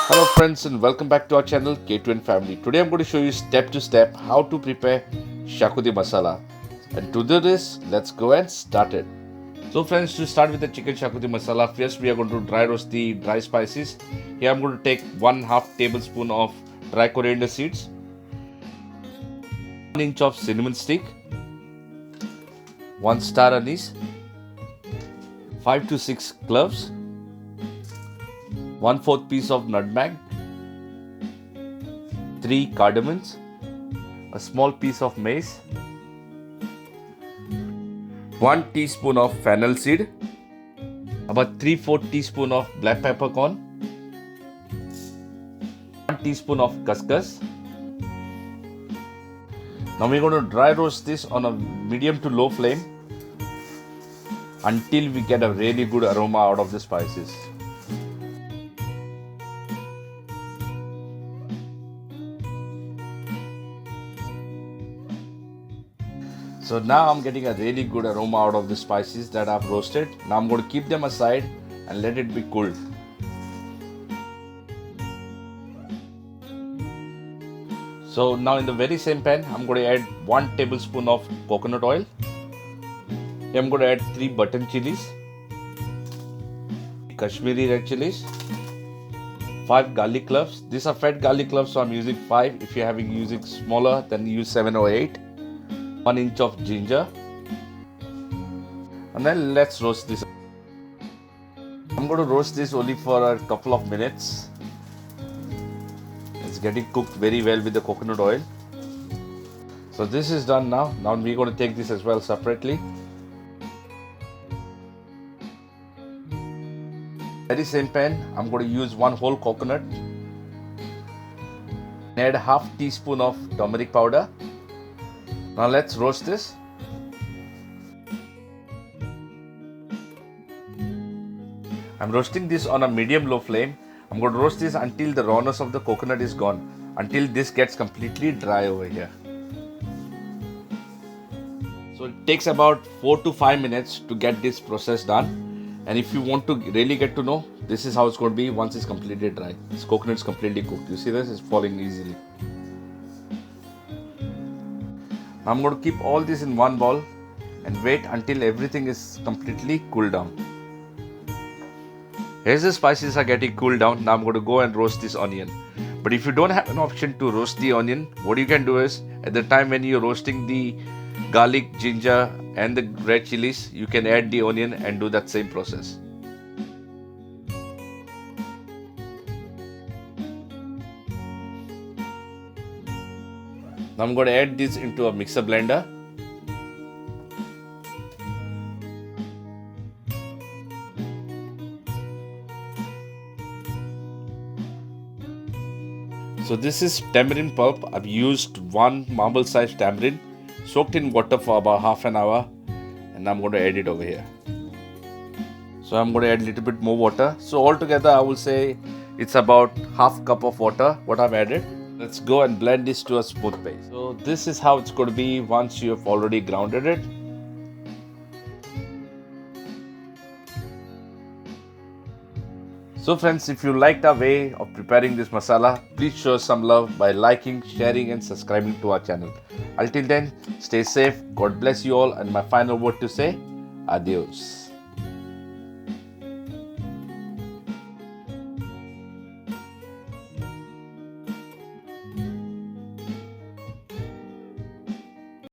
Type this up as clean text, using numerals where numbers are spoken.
Hello friends and welcome back to our channel K2N Family. Today I'm going to show you step to step how to prepare Xacuti Masala. And to do this, let's go and start it. So friends, to start with the chicken Xacuti Masala, first we are going to dry roast the dry spices. Here I'm going to take 1/2 tablespoon of dry coriander seeds, 1 inch of cinnamon stick, 1 star anise, 5 to 6 cloves, 1/4 piece of nutmeg, 3 cardamoms, a small piece of mace, 1 teaspoon of fennel seed, about 3/4 teaspoon of black peppercorn, 1 teaspoon of khaskhas. Now we're going to dry roast this on a medium to low flame until we get a really good aroma out of the spices. So now I'm getting a really good aroma out of the spices that I've roasted. Now I'm going to keep them aside and let it be cooled. So now in the very same pan, I'm going to add 1 tablespoon of coconut oil. Here I'm going to add 3 button chilies, Kashmiri red chilies, 5 garlic cloves. These are fed garlic cloves, so I'm using 5. If you're using smaller, then use 7 or 8. 1 inch of ginger, and then let's roast this. I'm going to roast this only for a couple of minutes. It's getting cooked very well with the coconut oil. So this is done now. Now we're going to take this as well separately. Very same pan, I'm going to use 1 whole coconut. Add 1/2 teaspoon of turmeric powder. Now let's roast this. I'm roasting this on a medium low flame. I'm going to roast this until the rawness of the coconut is gone, until this gets completely dry over here. So it takes about 4 to 5 minutes to get this process done. And if you want to really get to know, this is how it's going to be once it's completely dry. This coconut is completely cooked. You see this? It's falling easily. I'm going to keep all this in one bowl and wait until everything is completely cooled down. As the spices are getting cooled down, now I'm going to go and roast this onion. But if you don't have an option to roast the onion, what you can do is, at the time when you're roasting the garlic, ginger and the red chilies, you can add the onion and do that same process. Now I'm going to add this into a mixer blender. So this is tamarind pulp. I've used 1 marble sized tamarind soaked in water for about half an hour, and I'm going to add it over here. So I'm going to add a little bit more water. So altogether I will say it's about 1/2 cup of water what I've added. Let's go and blend this to a smooth paste. So this is how it's going to be once you have already grounded it. So friends, if you liked our way of preparing this masala, please show some love by liking, sharing and subscribing to our channel. Until then, stay safe, God bless you all, and my final word to say, adios.